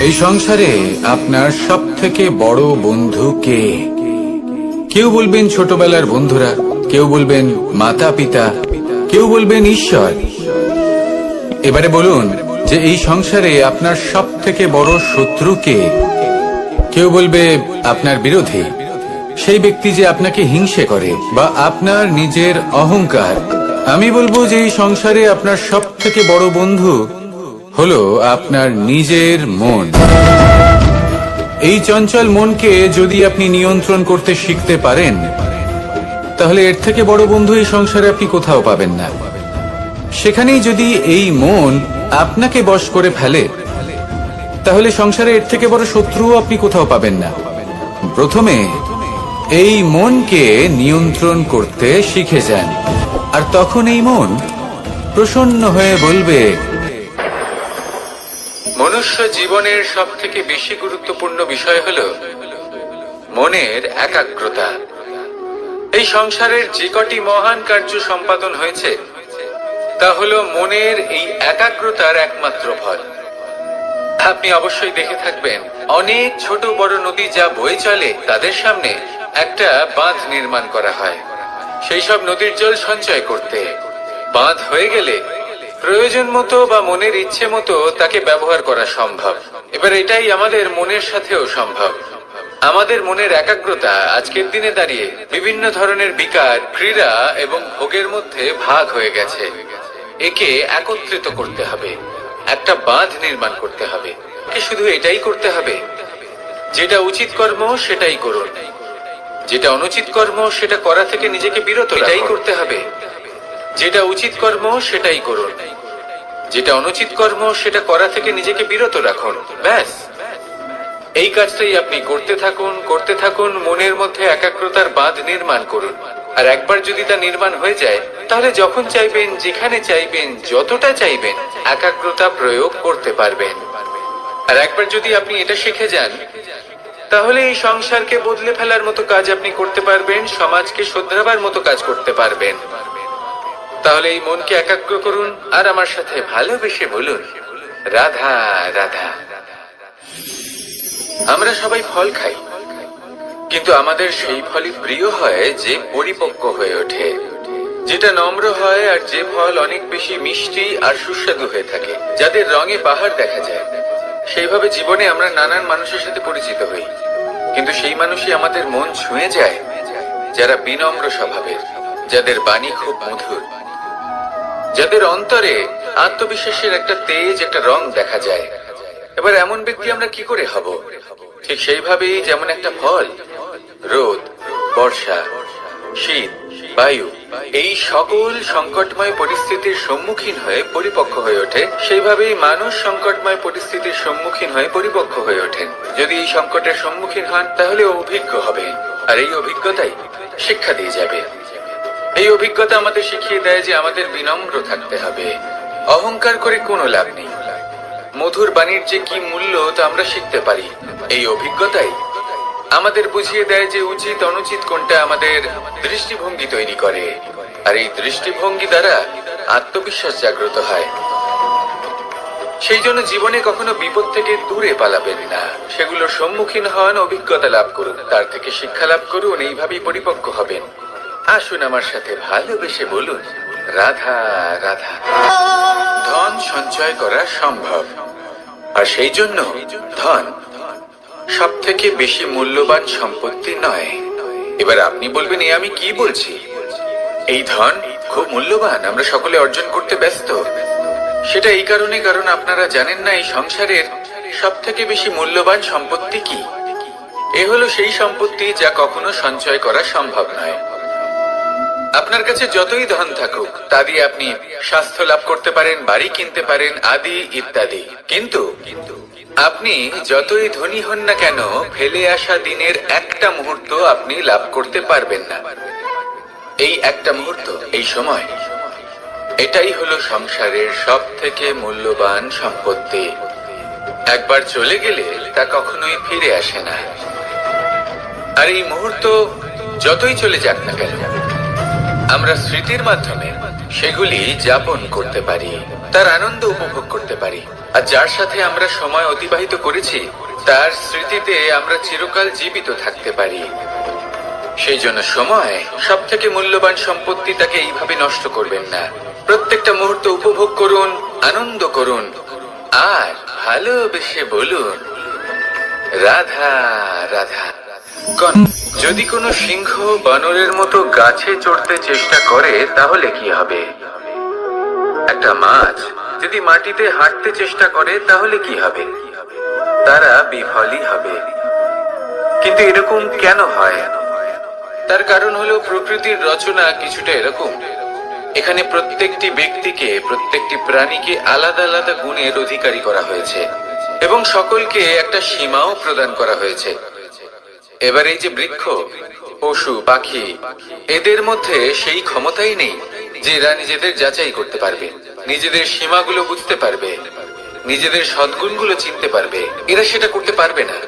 এই সংসারে আপনার সব থেকে বড় বন্ধু কে? কেউ বলবেন ছোটবেলার বন্ধুরা, কেউ বলবেন মাতা পিতা, কেউ বলবেন ঈশ্বর। এবারে বলুন যে এই সংসারে আপনার সব থেকে বড় শত্রু কে? কেউ বলবে আপনার বিরোধী, সেই ব্যক্তি যে আপনাকে হিংসে করে, বা আপনার নিজের অহংকার। আমি বলবো যে এই সংসারে আপনার সব থেকে বড় বন্ধু হলো আপনার নিজের মন। এই চঞ্চল মনকে যদি আপনি নিয়ন্ত্রণ করতে শিখতে পারেন, তাহলে এর থেকে বড় বন্ধু এই সংসারে আপনি কোথাও পাবেন না। সেখানেই যদি এই মন আপনাকে বশ করে ফেলে, তাহলে সংসারে এর থেকে বড় শত্রুও আপনি কোথাও পাবেন না। প্রথমে এই মনকে নিয়ন্ত্রণ করতে শিখে যান, আর তখন এই মন প্রসন্ন হয়ে বলবে। মনুষ্য জীবনের সব থেকে বেশি গুরুত্বপূর্ণ বিষয় হল মনের একাগ্রতা। এই সংসারের যে কটি মহান কার্য সম্পাদন হয়েছে, তা হল মনের এই একাগ্রতার একমাত্র ফল। আপনি অবশ্যই দেখে থাকবেন, অনেক ছোট বড় নদী যা বয়ে চলে, তাদের সামনে একটা বাঁধ নির্মাণ করা হয় সেই সব নদীর জল সঞ্চয় করতে। বাঁধ হয়ে গেলে প্রয়োজন মতো বা মনের ইচ্ছে মতো তাকে ব্যবহার করা সম্ভব। এবার এটাই আমাদের মনের সাথেও সম্ভব। আমাদের মনের একাগ্রতা আজকের দিনে দাঁড়িয়ে বিভিন্ন ধরনের বিকার, ক্রীড়া এবং ভোগের মধ্যে ভাগ হয়ে গেছে। একে একত্রিত করতে হবে, একটা বাঁধ নির্মাণ করতে হবে। শুধু এটাই করতে হবে, যেটা উচিত কর্ম সেটাই করুন, যেটা অনুচিত কর্ম সেটা করা থেকে নিজেকে বিরত এটাই করতে হবে। যেটা উচিত কর্ম সেটাই করুন, যেটা অনুচিত কর্ম সেটা করা থেকে নিজেকে বিরত রাখুন। ব্যাস, এই কাজটাই আপনি করতে থাকুন, করতে থাকুন। মনের মধ্যে একাগ্রতার বাঁধ নির্মাণ করুন। আর একবার যদি তা নির্মাণ হয়ে যায়, তাহলে যখন চাইবেন, যেখানে চাইবেন, যতটা চাইবেন, একাগ্রতা প্রয়োগ করতে পারবেন। আর একবার যদি আপনি এটা শিখে যান, তাহলে এই সংসারকে বদলে ফেলার মতো কাজ আপনি করতে পারবেন, সমাজকে শোধরাবার মতো কাজ করতে পারবেন। তাহলে এই মনকে একাগ্র করুন আর আমার সাথে ভালোবেসে বলুন, রাধা রাধা। আমরা সবাই ফল খাই, কিন্তু আমাদের সেই ফলই প্রিয় হয় যে পরিপক্ক হয়ে ওঠে, যেটা নম্র হয়, আর যে ফল অনেক বেশি মিষ্টি আর সুস্বাদু হয়ে থাকে, যাদের রঙে বাহার দেখা যায়। সেইভাবে জীবনে আমরা নানান মানুষের সাথে পরিচিত হই, কিন্তু সেই মানুষই আমাদের মন ছুঁয়ে যায় যারা বিনম্র স্বভাবের, যাদের বাণী খুব মধুর, যাদের অন্তরে আত্মবিশ্বাসের একটা তেজ, একটা রং দেখা যায়। এবার এমন ব্যক্তি আমরা কি করে হব? ঠিক সেইভাবেই যেমন একটা ফল রোদ, বর্ষা, শীত, বায়ু, এই সকল সংকটময় পরিস্থিতির সম্মুখীন হয়ে পরিপক্ক হয়ে ওঠে, সেইভাবেই মানুষ সংকটময় পরিস্থিতির সম্মুখীন হয়ে পরিপক্ক হয়ে ওঠেন। যদি এই সংকটের সম্মুখীন হন, তাহলে অভিজ্ঞ হবে, আর এই অভিজ্ঞতাই শিক্ষা দিয়ে যাবে। এই অভিজ্ঞতা আমাদের শিখিয়ে দেয় যে আমাদের বিনম্র থাকতে হবে। অহংকার করে কোনো লাভ নেই। মধুর বাণীর যে কি মূল্য তা আমরা শিখতে পারি। এই অভিজ্ঞতাই আমাদের বুঝিয়ে দেয় যে উচিত অনুচিত কোনটা, আমাদের দৃষ্টিভঙ্গি তৈরি করে, আর এই দৃষ্টিভঙ্গি দ্বারা আত্মবিশ্বাস জাগ্রত হয়। সেই জন্য জীবনে কখনো বিপদ থেকে দূরে পালাবেন না, সেগুলোর সম্মুখীন হন, অভিজ্ঞতা লাভ করুন, তার থেকে শিক্ষা লাভ করুন, এইভাবেই পরিপক্ক হবেন। আসুন আমার সাথে ভালোবেসে বলুন, রাধা রাধা। ধন সঞ্চয় করা সম্ভব, আর সেই জন্য ধন সব থেকে বেশি মূল্যবান সম্পত্তি নয়। এবার আপনি বলবেন, এ আমি কি বলছি? এই ধন খুব মূল্যবান, আমরা সকলে অর্জন করতে ব্যস্ত। সেটা এই কারণে, কারণ আপনারা জানেন না এই সংসারের সব থেকে বেশি মূল্যবান সম্পত্তি কি। এ হলো সেই সম্পত্তি যা কখনো সঞ্চয় করা সম্ভব নয়। আপনার কাছে যতই ধন থাকুক, তা দিয়ে আপনি স্বাস্থ্য লাভ করতে পারেন, বাড়ি কিনতে পারেন, আদি ইত্যাদি, কিন্তু আপনি যতই ধনী হন না কেন, ফেলে আসা দিনের একটা মুহূর্ত আপনি লাভ করতে পারবেন না। এই একটা মুহূর্ত, এই সময়, এটাই হলো সংসারের সব থেকে মূল্যবান সম্পত্তি। একবার চলে গেলে তা কখনোই ফিরে আসে না। আর এই মুহূর্ত যতই চলে যাক না কেন, আমরা স্মৃতির মাধ্যমে সেগুলি যাপন করতে পারি, তার আনন্দ উপভোগ করতে পারি। আর যার সাথে আমরা সময় অতিবাহিত করেছি তার স্মৃতিতে আমরা চিরকাল জীবিত থাকতে পারি। সেই জন্য সময় সব থেকে মূল্যবান সম্পত্তি, তাকে এইভাবে নষ্ট করবেন না। প্রত্যেকটা মুহূর্ত উপভোগ করুন, আনন্দ করুন, আর ভালোবেসে বলুন রাধা রাধা। যদি কোনো সিংহ বানরের মতো গাছে চড়তে চেষ্টা করে তাহলে কি হবে? একটা মাছ যদি মাটিতে হাঁটতে চেষ্টা করে তাহলে কি হবে? তারা বিফলই হবে। কিন্তু এরকম কেন হয়? তার কারণ হলো প্রকৃতির রচনা কিছুটা এরকম। এখানে প্রত্যেকটি ব্যক্তিকে, প্রত্যেকটি প্রাণীকে আলাদা আলাদা গুণের অধিকারী করা হয়েছে এবং সকলকে একটা সীমাও প্রদান করা হয়েছে। এবার এই যে বৃক্ষ, পশু, পাখি, এদের মধ্যে সেই ক্ষমতাই নেই যে এরা নিজেদের যাচাই করতে পারবে, নিজেদের সীমাগুলো বুঝতে পারবে, নিজেদের সদ্গুণগুলো চিনতে পারবে। এরা সেটা করতে পারবে না।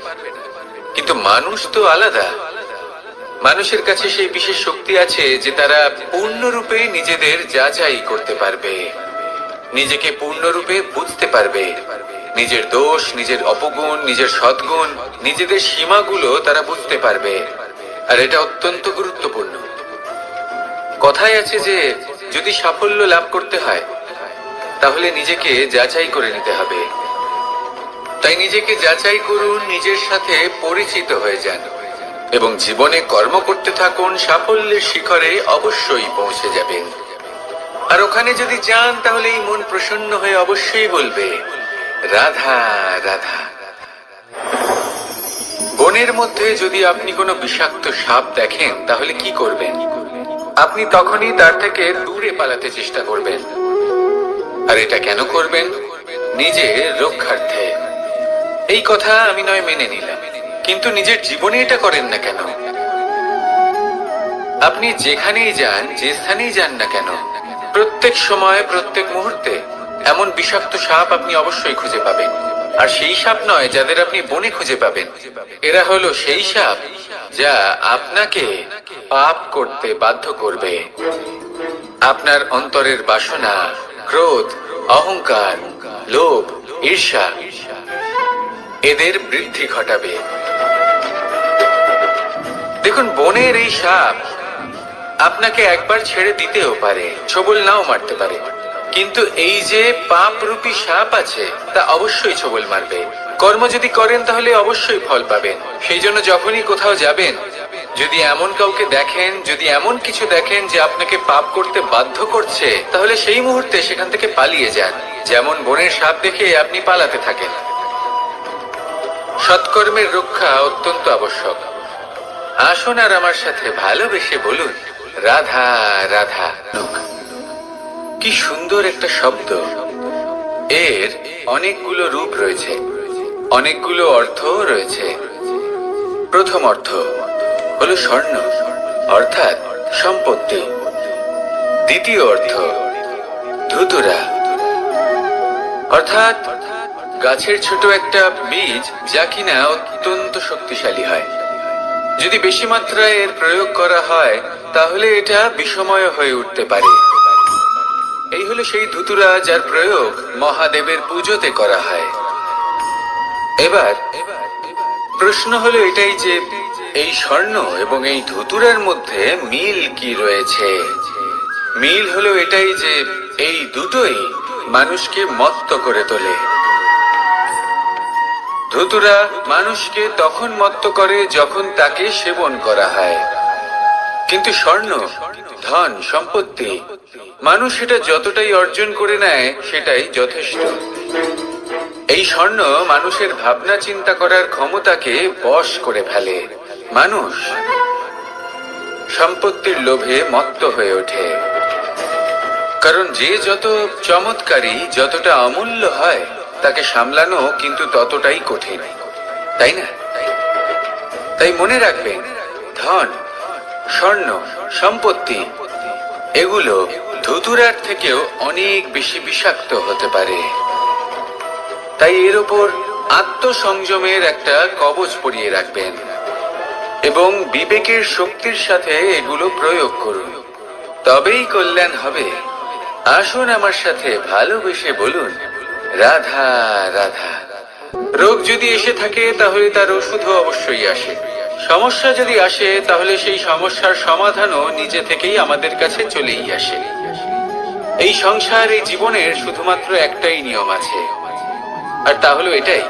কিন্তু মানুষ তো আলাদা। মানুষের কাছে সেই বিশেষ শক্তি আছে যে তারা পূর্ণরূপে নিজেদের যাচাই করতে পারবে, নিজেকে পূর্ণরূপে বুঝতে পারবে, নিজের দোষ, নিজের অপগুণ, নিজের সদ্গুণ, নিজেদের সীমাগুলো তারা বুঝতে পারবে। আর এটা অত্যন্ত গুরুত্বপূর্ণ। কথায় আছে যে যদি সাফল্য লাভ করতে হয় তাহলে নিজেকে যাচাই করে নিতে হবে। তাই নিজেকে যাচাই করুন, নিজের সাথে পরিচিত হয়ে যান এবং জীবনে কর্ম করতে থাকুন। সাফল্যের শিখরে অবশ্যই পৌঁছে যাবেন। আর ওখানে যদি যান তাহলে এই মন প্রসন্ন হয়ে অবশ্যই বলবে রাধা রাধা। বনের মধ্যে যদি আপনি কোনো বিষাক্ত সাপ দেখেন তাহলে কি করবেন? আপনি তখনই তার থেকে দূরে পালাতে চেষ্টা করবেন। আর এটা কেন করবেন? নিজের রক্ষার্থে। এই কথা আমি নয় মেনে নিলাম, কিন্তু নিজের জীবনে এটা করেন না কেন? আপনি যেখানেই যান, যে স্থানেই যান না কেন, প্রত্যেক সময়, প্রত্যেক মুহূর্তে এমন বিষাক্ত সাপ আপনি অবশ্যই খুঁজে পাবেন। আর সেই সাপ নয় যাদের আপনি বনে খুঁজে পাবেন, এরা হলো সেই সাপ যা আপনাকে পাপ করতে বাধ্য করবে। আপনার অন্তরের বাসনা, ক্রোধ, অহংকার, লোভ, ঈর্ষা, এদের বৃদ্ধি ঘটাবে। দেখুন, বনের এই সাপ আপনাকে একবার ছেড়ে দিতেও পারে, ছোবল নাও মারতে পারে, কিন্তু এই যে পাপ রূপী সাপ আছে তা অবশ্যই ছোবল মারবে। কর্ম যদি করেন তাহলে অবশ্যই ফল পাবেন। সেই জন্য যখনই কোথাও যাবেন, যদি এমন কাউকে দেখেন, যদি এমন কিছু দেখেন যে আপনাকে পাপ করতে বাধ্য করছে, তাহলে সেই মুহূর্তে সেখান থেকে পালিয়ে যান। যেমন বনের সাপ দেখে আপনি পালাতে থাকেন। সৎকর্মের রক্ষা অত্যন্ত আবশ্যক। আসুন আর আমার সাথে ভালোবেসে বলুন রাধা রাধা। কি সুন্দর একটা শব্দ। এর অনেকগুলো রূপ রয়েছে, অনেকগুলো অর্থও রয়েছে। প্রথম অর্থ হলো স্বর্ণ, অর্থাৎ সম্পত্তি। দ্বিতীয় অর্থ ধুতুরা, অর্থাৎ গাছের ছোট একটা বীজ যা কিনা অত্যন্ত শক্তিশালী হয়। যদি বেশি মাত্রায় এর প্রয়োগ করা হয় তাহলে এটা বিষময় হয়ে উঠতে পারে। এই হলো সেই ধুতুরা যার প্রয়োগ মহাদেবের পুজোতে করা হয়। এবার প্রশ্ন হলো এটাই যে এই স্বর্ণ এবং এই ধুতুরার মধ্যে মিল কি রয়েছে? মিল হলো এটাই যে এই দুটোই মানুষকে মত্ত করে তোলে। ধুতুরা মানুষকে তখন মত্ত করে যখন তাকে সেবন করা হয়, কিন্তু স্বর্ণ, ধন, সম্পত্তি, মানুষ সেটা যতটাই অর্জন করে নেয় সেটাই যথেষ্ট। এই স্বর্ণ মানুষের ভাবনা চিন্তা করার ক্ষমতাকে বশ করে ফেলে। মানুষ সম্পত্তির লোভে মত্ত হয়ে ওঠে, কারণ যে যত চমৎকারী, যতটা অমূল্য হয় তাকে সামলানো কিন্তু ততটাই কঠিন, তাই না? তাই মনে রাখবেন, ধন, স্বর্ণ, সম্পত্তি এগুলো ধুতুরার থেকেও অনেক বেশি বিষাক্ত হতে পারে। তাই এর ওপর আত্মসংযমের একটা কবচ পরিয়ে রাখবেন এবং বিবেকের শক্তির সাথে এগুলো প্রয়োগ করুন, তবেই কল্যাণ হবে। আসুন আমার সাথে ভালোবেসে বলুন, রাধা রাধা। রোগ যদি এসে থাকে তাহলে তার ওষুধও অবশ্যই আসে। সমস্যা যদি আসে তাহলে সেই সমস্যার সমাধানও নিজে থেকেই আমাদের কাছে চলেই আসে। এই সংসার, এই জীবনের শুধুমাত্র একটাই নিয়ম আছে, আর তা হলো এটাই,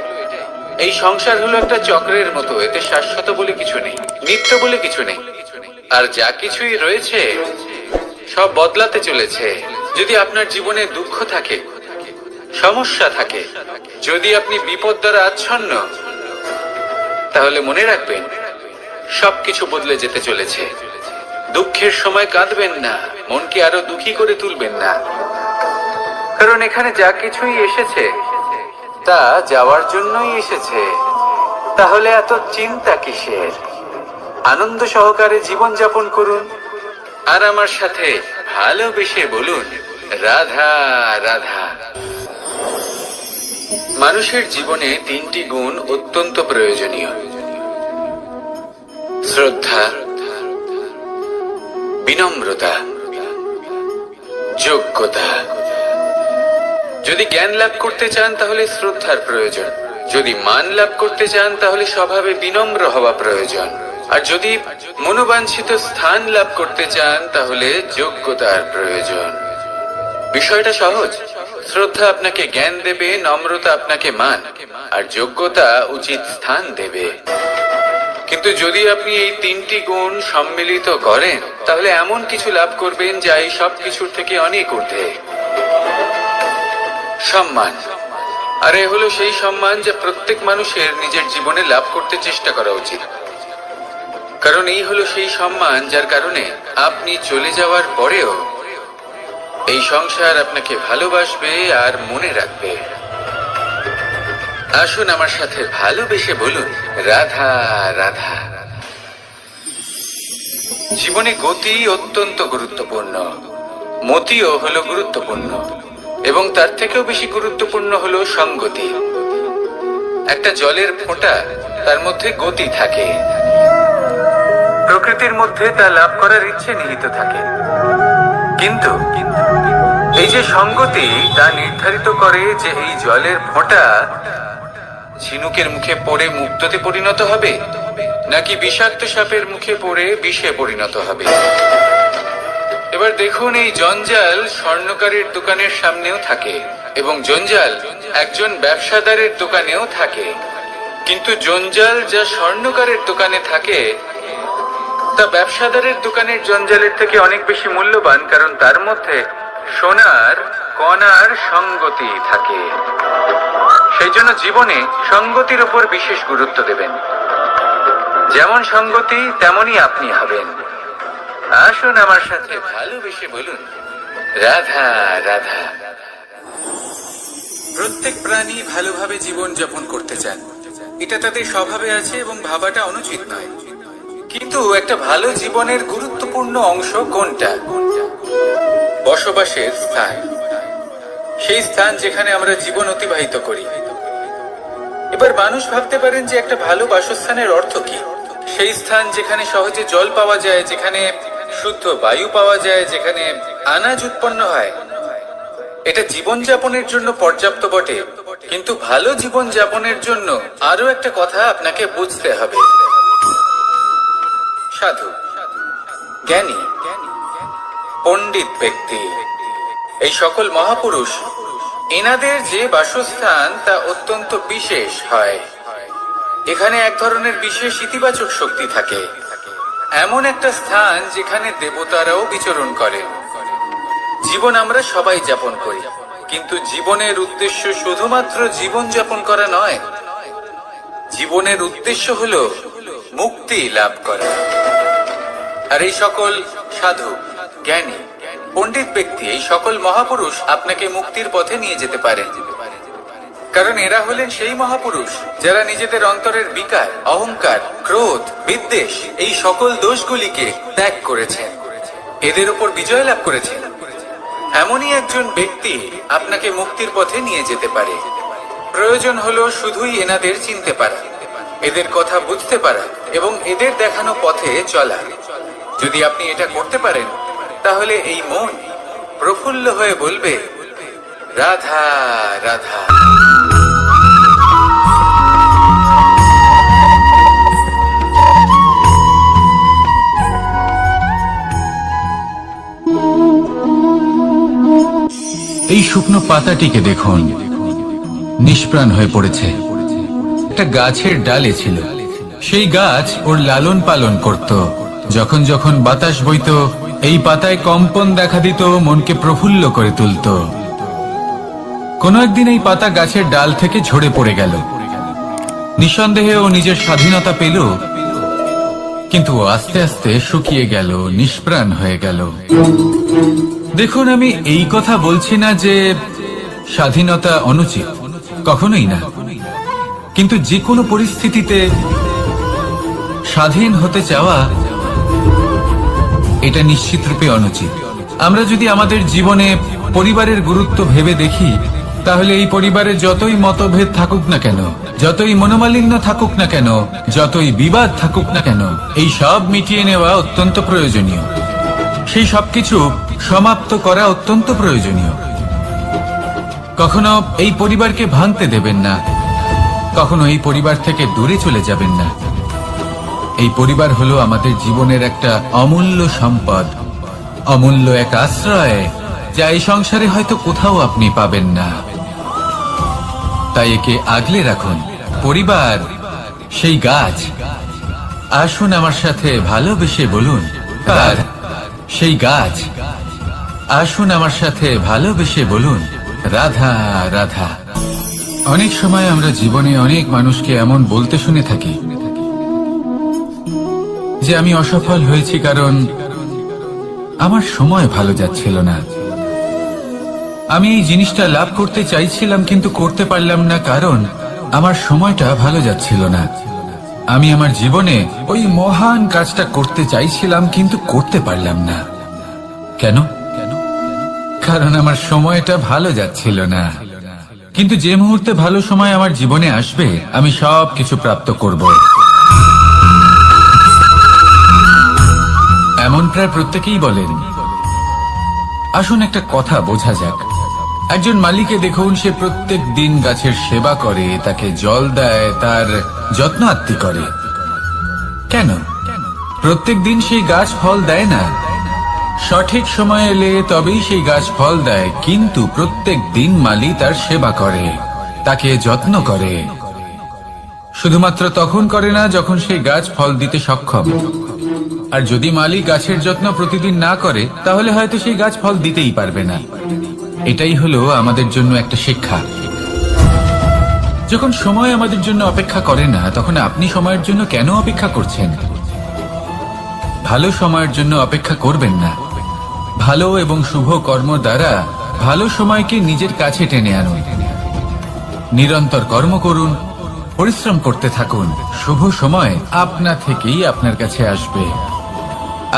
এই সংসার হলো একটা চক্রের মতো। এতে শাশ্বত বলে কিছু নেই, নিত্য বলে কিছু নেই, আর যা কিছুই রয়েছে সব বদলাতে চলেছে। যদি আপনার জীবনে দুঃখ থাকে, সমস্যা থাকে, যদি আপনি বিপদ দ্বারা আচ্ছন্ন, তাহলে মনে রাখবেন সবকিছু বদলে যেতে চলেছে। দুঃখের সময় কাঁদবেন না, মনকে আরো দুঃখী করে তুলবেন না, কারণ এখানে যা কিছুই এসেছে তা যাওয়ার জন্যই এসেছে। তাহলে এত চিন্তা কিসের? আনন্দ সহকারে জীবন যাপন করুন, আর আমার সাথে ভালোবেসে বলুন, রাধা রাধা। মানুষের জীবনে তিনটি গুণ অত্যন্ত প্রয়োজনীয়: শ্রদ্ধা, বিনম্রতা, যোগ্যতা। যদি জ্ঞান লাভ করতে চান তাহলে শ্রদ্ধার প্রয়োজন, যদি মান লাভ করতে চান তাহলে স্বভাবে বিনম্র হওয়া প্রয়োজন, আর যদি মনোবাঞ্ছিত স্থান লাভ করতে চান তাহলে যোগ্যতার প্রয়োজন। বিষয়টা সহজ। শ্রদ্ধা আপনাকে জ্ঞান দেবে, নম্রতা আপনাকে মান, আর যোগ্যতা উচিত স্থান দেবে। কিন্তু যদি আপনি এই তিনটি গুণ সম্মিলিত করেন তাহলে এমন কিছু লাভ করবেন যা এই সব কিছুর থেকে অনেক ঊর্ধ্বে। সম্মান। আর এ হলো সেই সম্মান যা প্রত্যেক মানুষের নিজের জীবনে লাভ করতে চেষ্টা করা উচিত, কারণ এই হলো সেই সম্মান যার কারণে আপনি চলে যাওয়ার পরেও এই সংসার আপনাকে ভালোবাসবে আর মনে রাখবে। আসুন আমার সাথে ভালোবেসে বলুন, রাধা রাধা। জীবনে গতি অত্যন্ত গুরুত্বপূর্ণ, মতিও হলো গুরুত্বপূর্ণ, এবং তার থেকেও বেশি গুরুত্বপূর্ণ হলো সঙ্গতি। একটা জলের ফোঁটা, তার মধ্যে গতি থাকে, প্রকৃতির মধ্যে তা লাভ করার ইচ্ছে নিহিত থাকে, কিন্তু এই যে সঙ্গতি তা নির্ধারিত করে যে এই জলের ফোঁটা ঝিনুকের মুখে পড়ে মুক্ততে পরিণত হবে নাকি বিষাক্ত সাপের মুখে পড়ে বিষে পরিণত হবে। এবার দেখুন, এই জঞ্জাল স্বর্ণকারের দোকানের সামনেও থাকে, এবং জঞ্জাল একজন ব্যবসাদারের দোকানেও থাকে, কিন্তু জঞ্জাল যা স্বর্ণকারের দোকানে থাকে তা ব্যবসাদারের দোকানের জঞ্জালের থেকে অনেক বেশি মূল্যবান, কারণ তার মধ্যে সোনার কণার সঙ্গতি থাকে। সেই জন্য জীবনে সঙ্গতির উপর বিশেষ গুরুত্ব দেবেন। যেমন সঙ্গতি তেমনই আপনি হবেন। আসুন আমার সাথে ভালোবেসে বলুন, রাধা রাধা। প্রত্যেক প্রাণী ভালোভাবে জীবন যাপন করতে চান, এটা তাদের স্বভাবে আছে এবং ভাবাটা অনুচিত নয়। কিন্তু একটা ভালো জীবনের গুরুত্বপূর্ণ অংশ কোনটা? বসবাসের স্থান, সেই স্থান যেখানে আমরা জীবন অতিবাহিত করি। এবার মানুষ ভাবতে পারেন যে একটা ভালো বাসস্থানের অর্থ কি? সেই স্থান যেখানে সহজে জল পাওয়া যায়, যেখানে শুদ্ধ বায়ু পাওয়া যায়, যেখানে আনাজ উৎপন্ন হয়। এটা জীবনযাপনের জন্য পর্যাপ্ত বটে, কিন্তু ভালো জীবন যাপনের জন্য আরো একটা কথা আপনাকে বুঝতে হবে। সাধু, জ্ঞানী, পণ্ডিত ব্যক্তি, এই সকল মহাপুরুষ, এনাদের যে বাসস্থান তা অত্যন্ত বিশেষ হয়। এখানে এক ধরনের বিশেষ ইতিবাচক শক্তি থাকে, এমন একটা স্থান যেখানে দেবতারাও বিচরণ করেন। জীবন আমরা সবাই যাপন করি, কিন্তু জীবনের উদ্দেশ্য শুধুমাত্র জীবন যাপন করা নয়। জীবনের উদ্দেশ্য হলো মুক্তি লাভ করা। আর এই সকল সাধু, জ্ঞানী, পণ্ডিত ব্যক্তি, এই সকল মহাপুরুষ আপনাকে মুক্তির পথে নিয়ে যেতে পারেন, কারণ এরা হলেন সেই মহাপুরুষ যারা নিজেদের অন্তরের বিকার, অহংকার, ক্রোধ, বিদ্বেষ, এই সকল দোষগুলিকে ত্যাগ করেছেন, এদের উপর বিজয় লাভ করেছেন। এমনই একজন ব্যক্তি আপনাকে মুক্তির পথে নিয়ে যেতে পারে। প্রয়োজন হলো শুধুই এনাদের চিনতে পারা, এদের কথা বুঝতে পারা এবং এদের দেখানো পথে চলা। যদি আপনি এটা করতে পারেন তাহলে এই মন, প্রফুল্ল হয়ে বলবে, রাধা রাধা। এই শুকনো পাতাটিকে দেখুন, নিষ্প্রাণ হয়ে পড়েছে। একটা গাছের ডালে ছিল, সেই গাছ ওর লালন পালন করত। যখন যখন বাতাস বইত, এই পাতায় কম্পন দেখা দিত, মনকে প্রফুল্ল করে তুলত। কোনো একদিন এই পাতা গাছের ডাল থেকে ঝরে পড়ে গেল। নিঃসন্দেহে ও নিজের স্বাধীনতা পেল, কিন্তু আস্তে আস্তে শুকিয়ে গেল, নিষ্প্রাণ হয়ে গেল। দেখুন, আমি এই কথা বলছি না যে স্বাধীনতা অনুচিত, কখনোই না। কিন্তু যে কোনো পরিস্থিতিতে স্বাধীন হতে চাওয়া এটা নিশ্চিতরূপে অনুচিত। আমরা যদি আমাদের জীবনে পরিবারের গুরুত্ব ভেবে দেখি, তাহলে এই পরিবারে যতই মতভেদ থাকুক না কেন, যতই মনোমালিন্য থাকুক না কেন, যতই বিবাদ থাকুক না কেন, এই সব মিটিয়ে নেওয়া অত্যন্ত প্রয়োজনীয়। সেই সবকিছু সমাপ্ত করা অত্যন্ত প্রয়োজনীয়। কখনো এই পরিবারকে ভাঙতে দেবেন না, কখনো এই পরিবার থেকে দূরে চলে যাবেন না। এই পরিবার হলো আমাদের জীবনের একটা অমূল্য সম্পদ, অমূল্য এক আশ্রয়, যা এই সংসারে হয়তো কোথাও আপনি পাবেন না। তাই একে আগলে রাখুন। পরিবার সেই গাছ। আসুন আমার সাথে ভালোবেসে বলুন, আর সেই গাছ। আসুন আমার সাথে ভালোবেসে বলুন, রাধা রাধা। অনেক সময় আমরা জীবনে অনেক মানুষকে এমন বলতে শুনে থাকি যে আমি অসফল হয়েছি কারণ আমার সময় ভালো যাচ্ছিল না। আমি এই জিনিসটা লাভ করতে চাইছিলাম কিন্তু করতে পারলাম না কারণ আমার সময়টা ভালো যাচ্ছিল না। আমি আমার জীবনে ওই মহান কাজটা করতে চাইছিলাম কিন্তু করতে পারলাম না। কেন? কারণ আমার সময়টা ভালো যাচ্ছিল না। কিন্তু যে মুহূর্তে ভালো সময় আমার জীবনে আসবে, আমি সব কিছু প্রাপ্ত করব। এমন প্রায় প্রত্যেকেই বলেন। আসুন একটা কথা বোঝা যাক। একজন মালিকে দেখুন, সে প্রত্যেক দিন গাছের সেবা করে, তাকে জল দেয়, তার যত্ন আত্তি করে। কেন? প্রত্যেক দিন সেই গাছ ফল দেয় না। সঠিক সময় এলে তবেই সেই গাছ ফল দেয়, কিন্তু প্রত্যেক দিন মালি তার সেবা করে, তাকে যত্ন করে। শুধুমাত্র তখন করে না যখন সেই গাছ ফল দিতে সক্ষম। আর যদি মালি গাছের যত্ন প্রতিদিন না করে, তাহলে হয়তো সেই গাছ ফল দিতেই পারবে না। এটাই হলো আমাদের জন্য একটা শিক্ষা। যখন সময় আমাদের জন্য অপেক্ষা করে না, তখন আপনি সময়ের জন্য কেন অপেক্ষা করছেন? ভালো সময়ের জন্য অপেক্ষা করবেন না। ভালো এবং শুভ কর্ম দ্বারা ভালো সময়কে নিজের কাছে টেনে আনুন। নিরন্তর কর্ম করুন, পরিশ্রম করতে থাকুন। শুভ সময় আপনা থেকেই আপনার কাছে আসবে।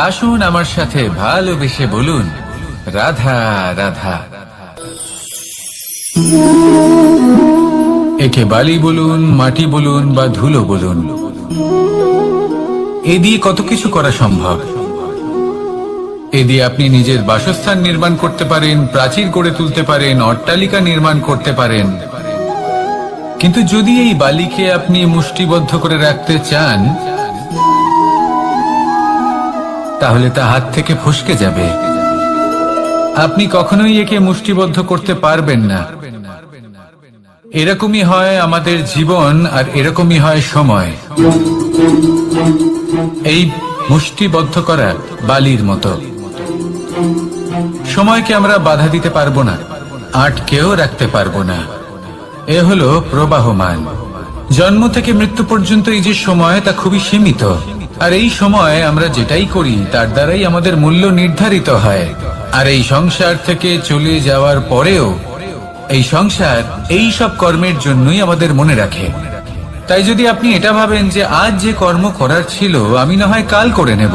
আসুন আমার সাথে ভালোবেসে বলুন, রাধা রাধা। একে বালি বলুন, মাটি বলুন বা ধুলো বলুন, এ দিয়ে কত কিছু করা সম্ভব। এ দিয়ে আপনি নিজের বাসস্থান নির্মাণ করতে পারেন, প্রাচীর গড়ে তুলতে পারেন, অট্টালিকা নির্মাণ করতে পারেন। কিন্তু যদি এই বালিকে আপনি মুষ্টিবদ্ধ করে রাখতে চান, তাহলে তা হাত থেকে ফসকে যাবে। আপনি কখনোই একে মুষ্টিবদ্ধ করতে পারবেন না। এরকমই হয় আমাদের জীবন, আর এরকমই হয় সময়। এই মুষ্টিবদ্ধ করা বালির মতো। সময়কে আমরা বাধা দিতে পারবো না, আটকেও রাখতে পারবো না। এ হলো প্রবাহমান। জন্ম থেকে মৃত্যু পর্যন্ত এই যে সময়, তা খুবই সীমিত। আর এই সময় আমরা যেটাই করি তার দ্বারাই আমাদের মূল্য নির্ধারিত হয়। আর এই সংসার থেকে চলে যাওয়ার পরেও এই সংসার এই সব কর্মের জন্যই আমাদের মনে রাখে। তাই যদি আপনি এটা ভাবেন যে আজ যে কর্ম করার ছিল আমি না হয় কাল করে নেব,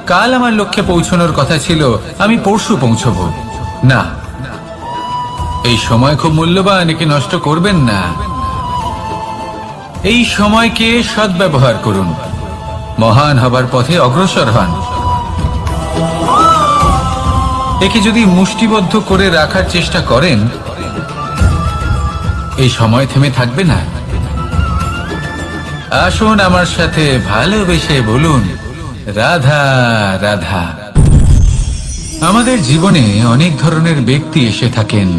কাল আমার লক্ষ্যে পৌঁছানোর কথা ছিল আমি পরশু পৌঁছবো, না, এই সময় খুব মূল্যবান, একে নষ্ট করবেন না। এই সময়কে সদ্ব্যবহার করুন, মহান হবার পথে অগ্রসর হন। একে যদি মুষ্টিবদ্ধ করে রাখার চেষ্টা করেন, এই সময় থেমে থাকবে না। আসুন আমার সাথে ভালোবেসে বলুন, রাধা রাধা। আমাদের জীবনে অনেক ধরনের ব্যক্তি এসে থাকেন।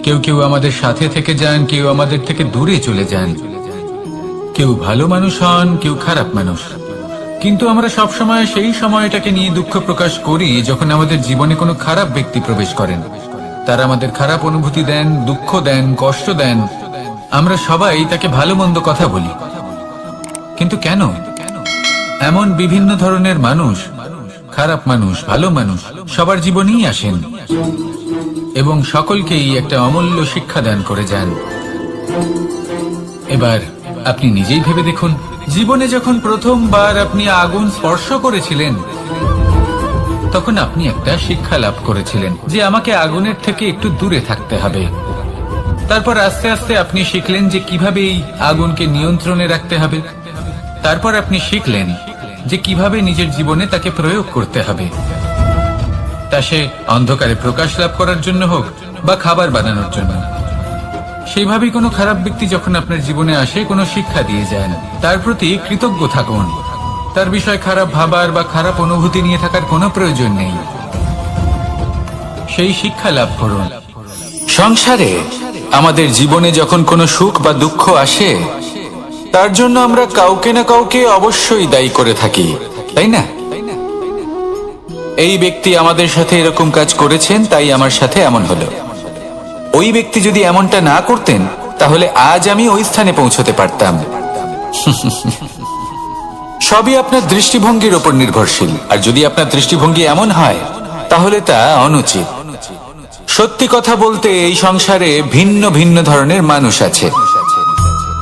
কেউ কেউ আমাদের সাথে থেকে যান, কেউ আমাদের থেকে দূরে চলে যান। কেউ ভালো মানুষ হন, কেউ খারাপ মানুষ। কিন্তু আমরা সবসময় সেই সময়টাকে নিয়ে দুঃখ প্রকাশ করি যখন আমাদের জীবনে কোনো খারাপ ব্যক্তি প্রবেশ করেন। তারা আমাদের খারাপ অনুভূতি দেন, দুঃখ দেন, কষ্ট দেন। আমরা সবাই তাকে ভালো মন্দ কথা বলি। কিন্তু কেন? এমন বিভিন্ন ধরনের মানুষ, খারাপ মানুষ, ভালো মানুষ সবার জীবনেই আসেন এবং সকলকেই একটা অমূল্য শিক্ষা দান করে যান। এবার আপনি নিজেই ভেবে দেখুন, জীবনে যখন প্রথমবার আপনি আগুন স্পর্শ করেছিলেন, তখন আপনি একটা শিক্ষা লাভ করেছিলেন যে আমাকে আগুনের থেকে একটু দূরে থাকতে হবে। তারপর আস্তে আস্তে আপনি শিখলেন যে কিভাবে এই আগুনকে নিয়ন্ত্রণে রাখতে হবে। তারপর আপনি শিখলেন যে কিভাবে নিজের জীবনে তাকে প্রয়োগ করতে হবে, তা সে অন্ধকারে প্রকাশ লাভ করার জন্য হোক বা খাবার বানানোর জন্য। সেইভাবেই কোনো খারাপ ব্যক্তি যখন আপনার জীবনে আসে, কোনো শিক্ষা দিয়ে যান, তার প্রতি কৃতজ্ঞ থাকুন। তার বিষয় খারাপ ভাবার বা খারাপ অনুভূতি নিয়ে থাকার কোনো প্রয়োজন নেই। সেই শিক্ষা লাভ করুন। সংসারে আমাদের জীবনে যখন কোনো সুখ বা দুঃখ আসে, তার জন্য আমরা কাউকে না কাউকে অবশ্যই দায়ী করে থাকি, তাই না? এই ব্যক্তি আমাদের সাথে এরকম কাজ করেছেন, তাই আমার সাথে এমন হলো। ওই ব্যক্তি যদি এমনটা না করতেন, তাহলে আজ আমি ওই স্থানে পৌঁছতে পারতাম। সবই আপনার দৃষ্টিভঙ্গির উপর নির্ভরশীল। আর যদি আপনার দৃষ্টিভঙ্গি এমন হয়, তাহলে তা অনুচিত। সত্যি কথা বলতে, এই সংসারে ভিন্ন ভিন্ন ধরনের মানুষ আছে।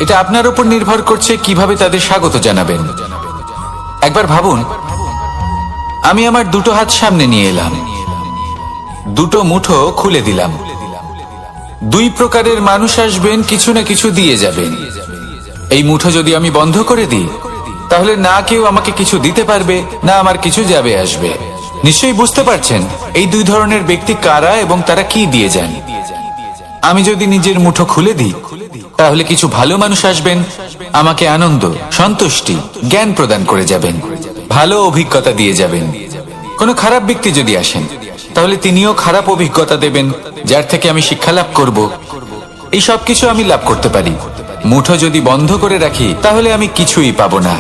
এটা আপনার উপর নির্ভর করছে কিভাবে তাদের স্বাগত জানাবেন। একবার ভাবুন, আমি আমার দুটো হাত সামনে নিয়ে এলাম, দুটো মুঠো খুলে দিলাম। দুই প্রকারের মানুষ আসবেন, কিছু না কিছু দিয়ে যাবেন। এই মুঠো যদি আমি বন্ধ করে দিই, তাহলে না কেউ আমাকে কিছু দিতে পারবে, না আমার কিছু যাবে আসবে। নিশ্চয়ই বুঝতে পারছেন এই দুই ধরনের ব্যক্তি কারা এবং তারা কি দিয়ে যান। আমি যদি নিজের মুঠো খুলে দিই, তাহলে কিছু ভালো মানুষ আসবেন, আমাকে আনন্দ, সন্তুষ্টি, জ্ঞান প্রদান করে যাবেন, ভালো অভিজ্ঞতা দিয়ে যাবেন। কোনো খারাপ ব্যক্তি যদি আসেন, তাহলে তিনিও খারাপ অভিজ্ঞতা দেবেন, যার থেকে আমি শিক্ষা লাভ করব। এই সব কিছু আমি লাভ করতে পারি। মুঠো যদি বন্ধ করে রাখি, তাহলে আমি কিছুই পাবো না।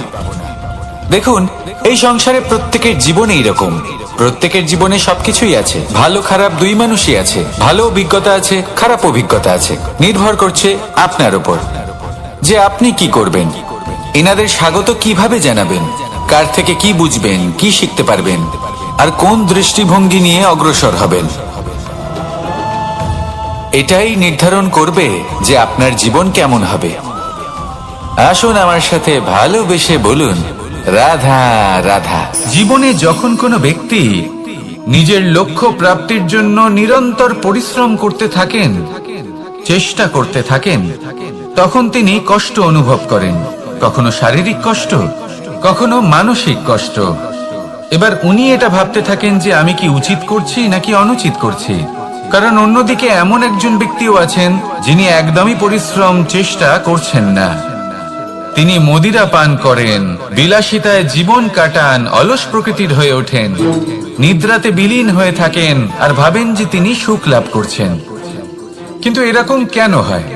দেখুন, এই সংসারে প্রত্যেকের জীবনে এরকম। প্রত্যেকের জীবনে সবকিছুই আছে, ভালো খারাপ দুই মানুষই আছে। ভালো অভিজ্ঞতা আছে, খারাপ অভিজ্ঞতা আছে। নির্ভর করছে আপনার উপর যে আপনি কি করবেন। এনাদের স্বাগত কিভাবে জানাবেন, কার থেকে কি বুঝবেন, কি শিখতে পারবেন, আর কোন দৃষ্টিভঙ্গি নিয়ে অগ্রসর হবেন। এটাই নির্ধারণ করবে যে আপনার জীবন কেমন হবে। আসুন আমার সাথে ভালোবেসে বলুন, রাধা রাধা। জীবনে যখন কোনো ব্যক্তি নিজের লক্ষ্য প্রাপ্তির জন্য নিরন্তর পরিশ্রম করতে থাকেন, চেষ্টা করতে থাকেন, তখন তিনি কষ্ট অনুভব করেন। কখনো শারীরিক কষ্ট, কখনো মানসিক কষ্ট। এবার উনি এটা ভাবতে থাকেন যে আমি কি উচিত করছি নাকি অনুচিত করছি। কারণ অন্যদিকে এমন একজন ব্যক্তিও আছেন যিনি একদমই পরিশ্রম, চেষ্টা করছেন না। তিনি মদিরা পান করেন, বিলাসিতায় জীবন কাটান, অলস প্রকৃতির হয়ে ওঠেন, নিদ্রাতে বিলীন হয়ে থাকেন আর ভাবেন যে তিনি সুখ লাভ করছেন। কিন্তু এরকম কেন হয়?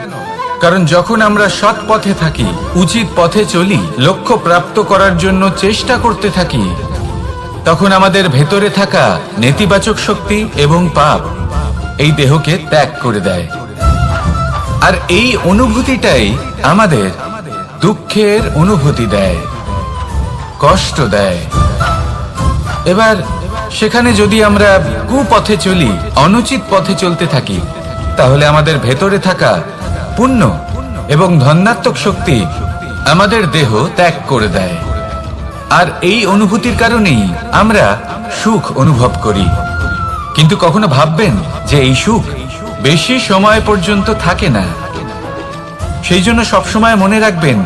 কারণ যখন আমরা সৎ পথে থাকি, উচিত পথে চলি, লক্ষ্য প্রাপ্ত করার জন্য চেষ্টা করতে থাকি, তখন আমাদের ভেতরে থাকা নেতিবাচক শক্তি এবং পাপ এই দেহকে ত্যাগ করে দেয়। আর এই অনুভূতিটাই আমাদের দুঃখের অনুভূতি দেয়, কষ্ট দেয়। এবার সেখানে যদি আমরা কুপথে চলি, অনুচিত পথে চলতে থাকি, তাহলে আমাদের ভেতরে থাকা পুণ্য এবং ধনাত্মক শক্তি আমাদের দেহ ত্যাগ করে দেয়। আর এই অনুভূতির কারণেই আমরা সুখ অনুভব করি। কিন্তু কখনো ভাববেন যে এই সুখ বেশি সময় পর্যন্ত থাকে না। সেই জন্য সবসময় মনে রাখবেন,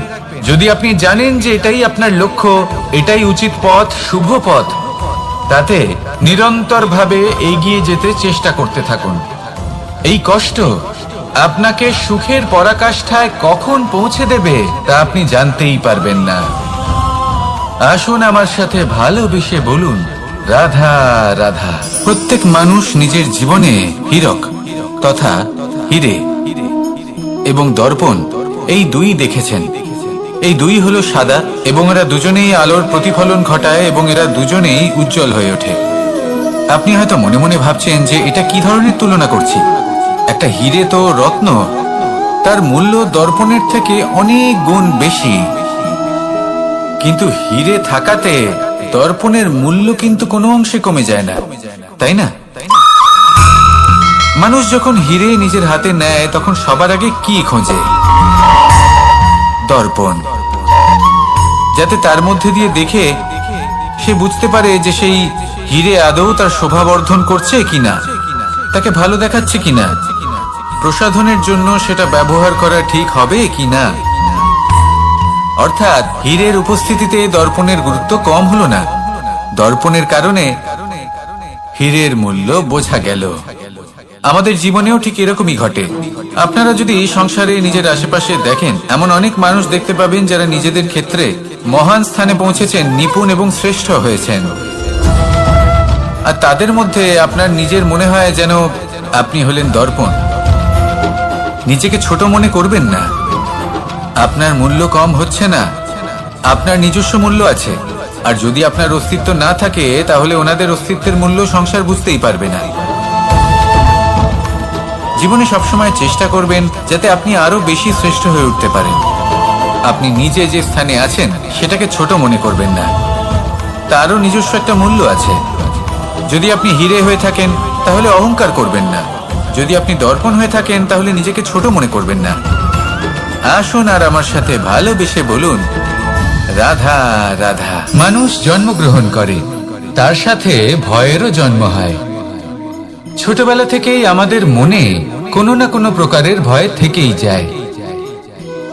যদি আপনি জানেন যে এটাই আপনার লক্ষ্য, এটাই উচিত পথ, শুভ পথ, তাতে নিরন্তরভাবে এগিয়ে যেতে চেষ্টা করতে থাকুন। এই কষ্ট আপনাকে সুখের পরাকাষ্ঠায় কখন পৌঁছে দেবে তা আপনি জানতেই পারবেন না। আসুন আমার সাথে ভালোবেসে বলুন, রাধা রাধা। প্রত্যেক মানুষ নিজের জীবনে হীরক তথা হীরে এবং দর্পণ এই দুই দেখেছেন। এই দুই হলো সাদা এবং এরা দুজনেই আলোর প্রতিফলন ঘটায় এবং এরা দুজনেই উজ্জ্বল হয়ে ওঠে। আপনি হয়তো মনে মনে ভাবছেন যে এটা কি ধরনের তুলনা করছি। একটা হীরে তো রত্ন, তার মূল্য দর্পণের থেকে অনেক গুণ বেশি। কিন্তু হীরে থাকাতে দর্পণের মূল্য কিন্তু কোনো অংশে কমে যায় না, তাই না? মানুষ যখন হীরে নিজের হাতে নেয় তখন সবার আগে কি খোঁজে? দর্পণ, যাতে তার মধ্যে দিয়ে দেখে সে বুঝতে পারে যে সেই হীরে আদৌ তার শোভাবর্ধন করছে কিনা, তাকে ভালো দেখাচ্ছে কিনা, প্রসাধনের জন্য সেটা ব্যবহার করা ঠিক হবে কিনা। অর্থাৎ হীরের উপস্থিতিতে দর্পণের গুরুত্ব কম হলো না, দর্পণের কারণে হীরের মূল্য বোঝা গেল। আমাদের জীবনেও ঠিক এরকমই ঘটে। আপনারা যদি সংসারে নিজের আশেপাশে দেখেন, এমন অনেক মানুষ দেখতে পাবেন যারা নিজেদের ক্ষেত্রে মহান স্থানে পৌঁছেছেন, নিপুণ এবং শ্রেষ্ঠ হয়েছেন। আর তাদের মধ্যে আপনার নিজের মনে হয় যেন আপনি হলেন দর্পণ। নিজেকে ছোট মনে করবেন না। আপনার মূল্য কম হচ্ছে না, আপনার নিজস্ব মূল্য আছে। আর যদি আপনার অস্তিত্ব না থাকে তাহলে ওনাদের অস্তিত্বের মূল্য সংসার বুঝতেই পারবে না। জীবনে সবসময় চেষ্টা করবেন যাতে আপনি আরো বেশি শ্রেষ্ঠ হয়ে উঠতে পারেন। আপনি নিজে যে স্থানে আছেন সেটাকে ছোট মনে করবেন না, তারও নিজস্ব একটা মূল্য আছে। যদি আপনি হীরে হয়ে থাকেন তাহলে অহংকার করবেন না, যদি আপনি দর্পণ হয়ে থাকেন তাহলে নিজেকে ছোট মনে করবেন না। আসুন আর আমার সাথে ভালোবেসে বলুন, রাধা রাধা। মানুষ জন্মগ্রহণ করে, তার সাথে ভয়েরও জন্ম হয়। ছোটবেলা থেকেই আমাদের মনে কোনো না কোনো প্রকারের ভয় থেকেই যায়।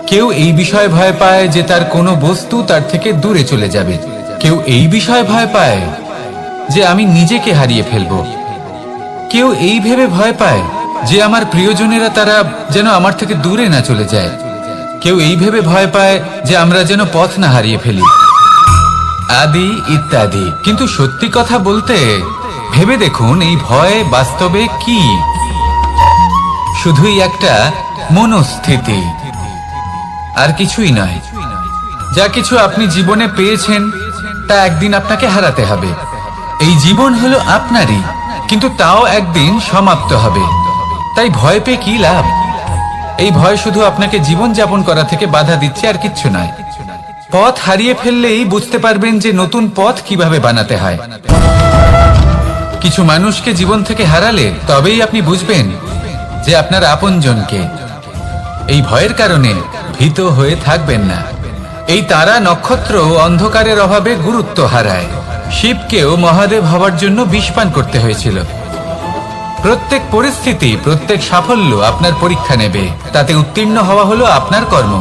কেউ এই বিষয়ে ভয় পায় যে তার কোনো বস্তু তার থেকে দূরে চলে যাবে, কেউ এই বিষয়ে ভয় পায় যে আমি নিজেকে হারিয়ে ফেলবো, কেউ এই ভেবে ভয় পায় যে আমার প্রিয়জনেরা তারা যেন আমার থেকে দূরে না চলে যায়, কেউ এই ভেবে ভয় পায় যে আমরা যেন পথ না হারিয়ে ফেলি, আদি ইত্যাদি। কিন্তু সত্যি কথা বলতে ভেবে দেখুন, এই ভয় বাস্তবে কি? শুধুই একটা মনস্থিতি, আর কিছুই নয়। যা কিছু আপনি জীবনে পেয়েছেন তা একদিন আপনাকে হারাতে হবে। এই জীবন হলো আপনারই, কিন্তু তাও একদিন সমাপ্ত হবে। তাই ভয় পেয়ে কি লাভ? এই ভয় শুধু আপনাকে জীবন যাপন করা থেকে বাধা দিচ্ছে, আর কিচ্ছু নয়। পথ হারিয়ে ফেললেই বুঝতে পারবেন যে নতুন পথ কিভাবে বানাতে হয়। কিছু মানুষকে জীবন থেকে হারালে তবেই আপনি বুঝবেন যে আপনার আপনজনকে। এই ভয়ের কারণে ভীত হয়ে থাকবেন না। এই তারা নক্ষত্র অন্ধকারের অভাবে গুরুত্ব হারায়। শিবকেও মহাদেব হওয়ার জন্য বিষপান করতে হয়েছিল। প্রত্যেক পরিস্থিতি, প্রত্যেক সাফল্য আপনার পরীক্ষা নেবে, তাতে উত্তীর্ণ হওয়া হলো আপনার কর্ম।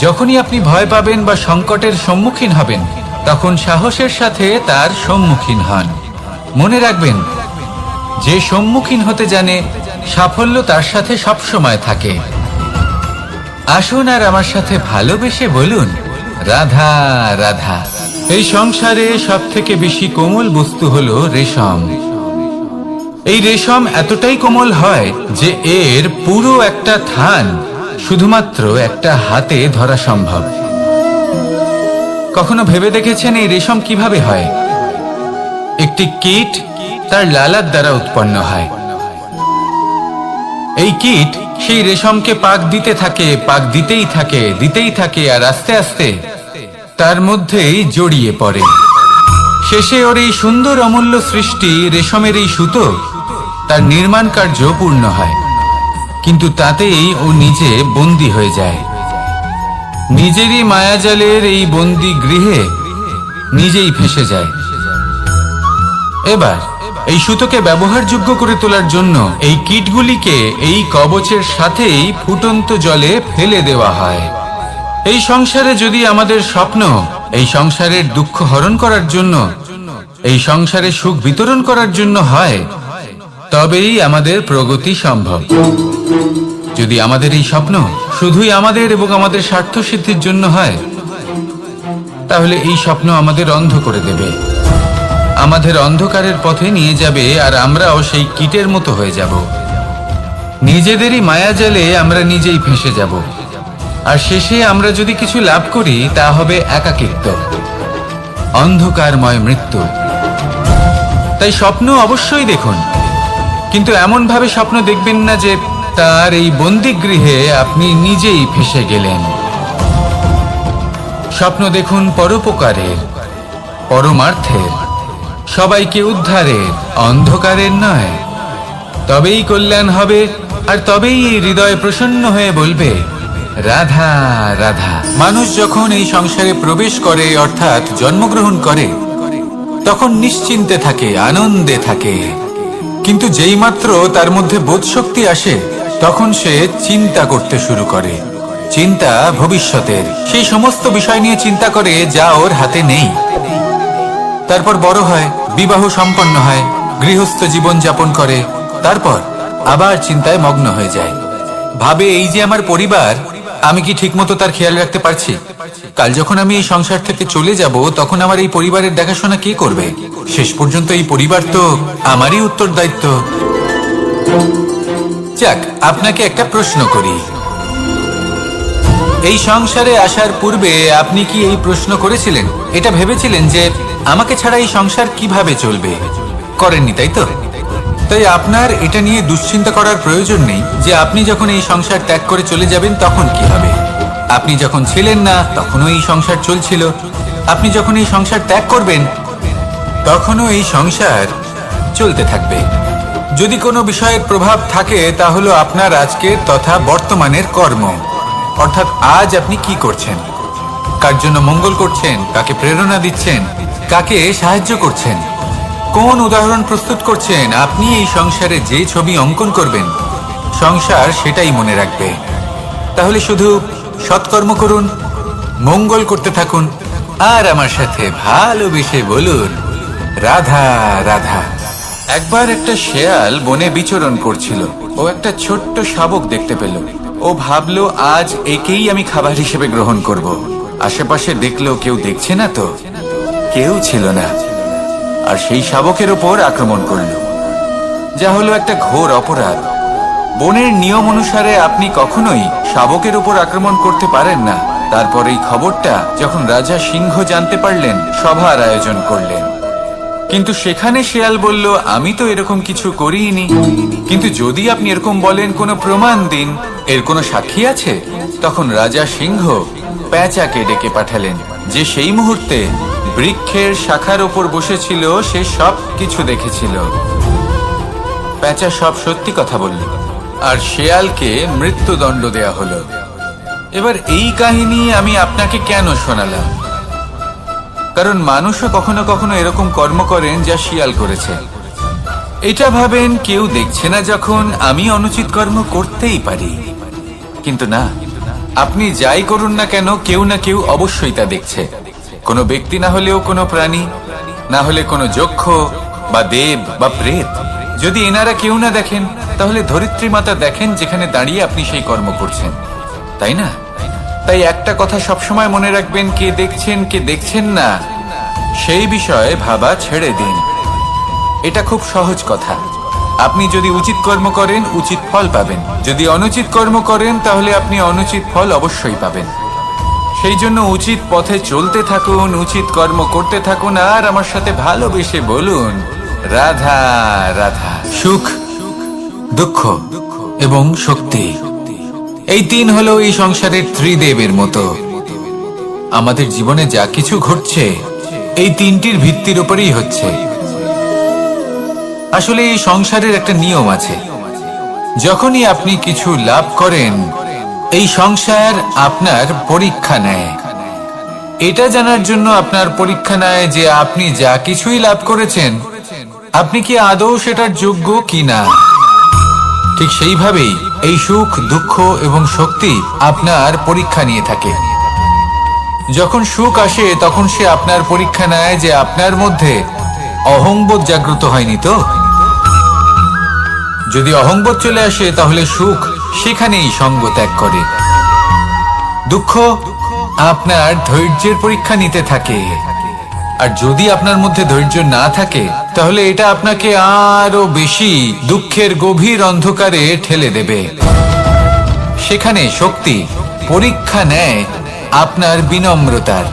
যখনই আপনি ভয় পাবেন বা সংকটের সম্মুখীন হবেন, তখন সাহসের সাথে তার সম্মুখীন হন। মনে রাখবেন, যে সম্মুখীন হতে জানে সাফল্য তার সাথে সবসময় থাকে। আসুন আর আমার সাথে ভালোবেসে বলুন, রাধা রাধা। এই সংসারে সব থেকে বেশি কোমল বস্তু হলো রেশম। এই রেশম এতটাই কোমল হয় যে এর পুরো একটা থান শুধুমাত্র একটা হাতে ধরা সম্ভব। কখনো ভেবে দেখেছেন এই রেশম কিভাবে হয়? একটি কীট তার লালার দ্বারা উৎপন্ন হয়। এই কীট সেই রেশমকে পাক দিতে থাকে, পাক দিতেই থাকে, আর আস্তে আস্তে তার মধ্যেই জড়িয়ে পড়ে। শেষে ওর এই সুন্দর অমূল্য সৃষ্টি রেশমের এই সুতো, তার নির্মাণ কার্য পূর্ণ হয়। কিন্তু তাতেই ও নিজে বন্দী হয়ে যায়। নিজেরই মায়াজালের এই বন্দী গৃহে নিজেই ফেঁসে যায়। এবার এই সুতোকে ব্যবহারযোগ্য করে তোলার জন্য এই কীটগুলিকে এই কবচের সাথেই ফুটন্ত জলে ফেলে দেওয়া হয়। এই সংসারে যদি আমাদের স্বপ্ন এই সংসারের দুঃখ হরণ করার জন্য এই সংসারে সুখ বিতরণ করার জন্য হয়, তবেই আমাদের প্রগতি সম্ভব। যদি আমাদের এই স্বপ্ন শুধুই আমাদের এবং আমাদের স্বার্থ সিদ্ধির জন্য হয়, তাহলে এই স্বপ্ন আমাদের অন্ধ করে দেবে, আমাদের অন্ধকারের পথে নিয়ে যাবে, আর আমরাও সেই কীটের মতো হয়ে যাব। নিজেদেরই মায়াজালে আমরা নিজেই ফেঁসে যাব, আর শেষে আমরা যদি কিছু লাভ করি তা হবে একাকিত্ব, অন্ধকারময় মৃত্যু। তাই স্বপ্ন অবশ্যই দেখুন, কিন্তু এমন ভাবে স্বপ্ন দেখবেন না যে তার এই বন্দিগৃহে আপনি নিজেই ফেঁসে গেলেন। স্বপ্ন দেখুন পরোপকারের, পরমার্থের, সবাইকে উদ্ধারের, অন্ধকারের নয়। তবেই কল্যাণ হবে, আর তবেই এই হৃদয় প্রসন্ন হয়ে বলবে রাধা রাধা। মানুষ যখন এই সংসারে প্রবেশ করে, অর্থাৎ জন্মগ্রহণ করে, তখন নিশ্চিন্তে থাকে, আনন্দে থাকে। কিন্তু যেই মাত্র তার মধ্যে বোধশক্তি আসে, তখন সে চিন্তা করতে শুরু করে। চিন্তা ভবিষ্যতের, সেই সমস্ত বিষয় নিয়ে চিন্তা করে যা ওর হাতে নেই। তারপর বড় হয়, বিবাহ সম্পন্ন হয়, গৃহস্থ জীবন যাপন করে, তারপর আবার চিন্তায় মগ্ন হয়ে যায়। ভাবে এই যে আমার পরিবার, আমি কি ঠিকমতো তার খেয়াল রাখতে পারছি? কাল যখন আমি এই সংসার থেকে চলে যাব, তখন আমার এই পরিবারের দেখাশোনা কে করবে? শেষ পর্যন্ত এই পরিবার তো আমারই উত্তরদায়িত্ব। যাক, আপনাকে একটা প্রশ্ন করি। এই সংসারে আসার পূর্বে আপনি কি এই প্রশ্ন করেছিলেন, এটা ভেবেছিলেন যে আমাকে ছাড়া এই সংসার কিভাবে চলবে? করেননি, তাই তো? তাই আপনার এটা নিয়ে দুশ্চিন্তা করার প্রয়োজন নেই যে আপনি যখন এই সংসার ত্যাগ করে চলে যাবেন তখন কি হবে। আপনি যখন ছিলেন না তখনও এই সংসার চলছিল, আপনি যখন এই সংসার ত্যাগ করবেন তখনও এই সংসার চলতে থাকবে। যদি কোনো বিষয়ের প্রভাব থাকে, তা হলো আপনার আজকের তথা বর্তমানের কর্ম, অর্থাৎ আজ আপনি কি করছেন, কার জন্য মঙ্গল করছেন, কাকে প্রেরণা দিচ্ছেন, কাকে সাহায্য করছেন, কোন উদাহরণ প্রস্তুত করছেন। আপনি এই সংসারে যে ছবি অঙ্কন করবেন, সংসার সেটাই মনে রাখবে। তাহলে শুধু সৎকর্ম করুন, মঙ্গল করতে থাকুন, আর আমার সাথে ভালোবেসে বলুন রাধা রাধা। একবার একটা শেয়াল বনে বিচরণ করছিল। ও একটা ছোট্ট শাবক দেখতে পেল। ও ভাবলো, আজ একেই আমি খাবার হিসেবে গ্রহণ করব। আশেপাশে দেখলো কেউ দেখছে না, তো কেউ ছিল না, আর সেই শাবকের ওপর আক্রমণ করল, যা হলো একটা ঘোর অপরাধ। বনের নিয়ম অনুসারে আপনি কখনোই শাবকের উপর আক্রমণ করতে পারেন না। তারপর এই খবরটা যখন রাজা সিংহ জানতে পারলেন, সভার আয়োজন করলেন। কিন্তু সেখানে শেয়াল বলল, আমি তো এরকম কিছু করিনি। কিন্তু যদি আপনি এরকম বলেন, কোনো প্রমাণ দিন, এর কোনো সাক্ষী আছে? তখন রাজা সিংহ পেঁচাকে ডেকে পাঠালেন, যে সেই মুহূর্তে বৃক্ষের শাখার ওপর বসেছিল, সে সব কিছু দেখেছিল। পেঁচা সব সত্যি কথা বলল, আর শেয়ালকে মৃত্যুদণ্ড দেয়া হলো। এবার এই কাহিনী আমি আপনাকে কেন শোনালাম? কারণ মানুষও কখনো কখনো এরকম কর্ম করেন যা শিয়াল করেছে। এটা ভাবেন কেউ দেখছে না, যখন আমি অনুচিত কর্ম করতেই পারি। কিন্তু না, আপনি যাই করুন না কেন, কেউ না কেউ অবশ্যই তা দেখছে। কোনো ব্যক্তি না হলেও কোনো প্রাণী, না হলে কোনো যক্ষ বা দেব বা প্রেত। যদি এনারা কেউ না দেখেন, তাহলে ধরিত্রী মাতা দেখেন, যেখানে দাঁড়িয়ে আপনি সেই কর্ম করছেন, তাই না? তাই একটা কথা সবসময় মনে রাখবেন, কে দেখছেন কে দেখছেন না সেই বিষয়ে ভাবা ছেড়ে দিন। এটা খুব সহজ কথা। আপনি যদি উচিত কর্ম করেন, উচিত ফল পাবেন। যদি অনুচিত কর্ম করেন, তাহলে আপনি অনুচিত ফল অবশ্যই পাবেন। সেই জন্য উচিত পথে চলতে থাকুন, উচিত কর্ম করতে থাকুন, আর আমার সাথে ভালোবেসে বলুন রাধা রাধা। সুখ, দুঃখ এবং শক্তি, এই তিন হলো এই সংসারের ত্রিদেবের মতো। আমাদের জীবনে যা কিছু ঘটছে, এই তিনটির ভিত্তির উপরেই হচ্ছে। আসলে এই সংসারের একটা নিয়ম আছে। যখনই আপনি কিছু লাভ করেন, এই সংসার আপনার পরীক্ষা নেয়। এটা জানার জন্য আপনার পরীক্ষা নেয় যে আপনি যা কিছুই লাভ করেছেন, আপনি কি আদৌ সেটার যোগ্য কিনা। ঠিক সেইভাবেই এই সুখ, দুঃখ এবং শক্তি আপনার পরীক্ষা নিয়ে থাকে। যখন সুখ আসে, তখন সে আপনার পরীক্ষা নেয় যে আপনার মধ্যে অহংবোধ জাগ্রত হয়নি তো? যদি অহংবোধ চলে আসে তাহলে সুখ সেখানেই সঙ্গ ত্যাগ করে। দুঃখ আপনার ধৈর্যের পরীক্ষা নিতে থাকে, আর যদি আপনার মধ্যে ধৈর্য না থাকে তাহলে এটা আপনাকে আরো বেশি দুঃখের গভীর অন্ধকারে ঠেলে দেবে। সেখানে শক্তি পরীক্ষা নেয় আপনার বিনম্রতার।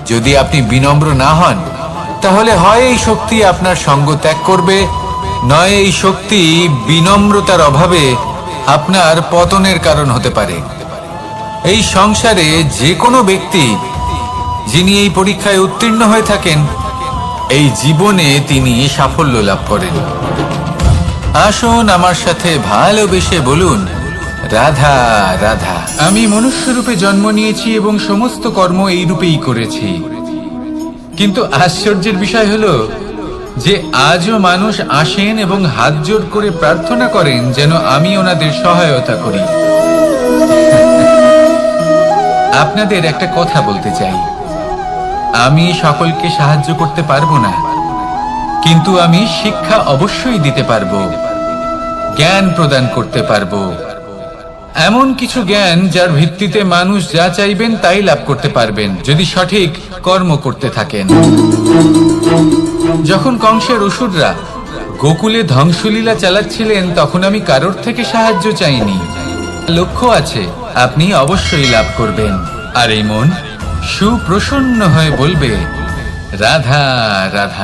যদি আপনি বিনম্র না হন তাহলে হয় এই শক্তি আপনার সঙ্গ ত্যাগ করবে, নয় এই শক্তি বিনম্রতার অভাবে আপনার পতনের কারণ হতে পারে। এই সংসারে যে কোনো ব্যক্তি যিনি এই পরীক্ষায় উত্তীর্ণ হয়ে থাকেন, এই জীবনে তিনি সাফল্য লাভ করেন। আসুন আমার সাথে ভালোবেসে বলুন, রাধা রাধা। আমি মনুষ্য রূপে জন্ম নিয়েছি এবং সমস্ত কর্ম এই রূপেই করেছি, কিন্তু আশ্চর্যের বিষয় হলো যে আজও মানুষ আসেন এবং হাত জোড় করে প্রার্থনা করেন যেন আমি ওনাদের সহায়তা করি। আপনাদের একটা কথা বলতে চাই, আমি সকলকে সাহায্য করতে পারবো না, কিন্তু আমি শিক্ষা অবশ্যই দিতে পারবো, জ্ঞান প্রদান করতে পারবো, এমন কিছু জ্ঞান যার ভিত্তিতে মানুষ যা চাইবেন তাই লাভ করতে পারবেন যদি সঠিক কর্ম করতে থাকেন। যখন কংসের অসুররা গোকুলে ধ্বংসলীলা চালাচ্ছিলেন তখন আমি কারোর থেকে সাহায্য চাইনি। লক্ষ্য আছে, আপনি অবশ্যই লাভ করবেন। আর এই মন সুপ্রসন্ন হয়ে বলবে, রাধা রাধা।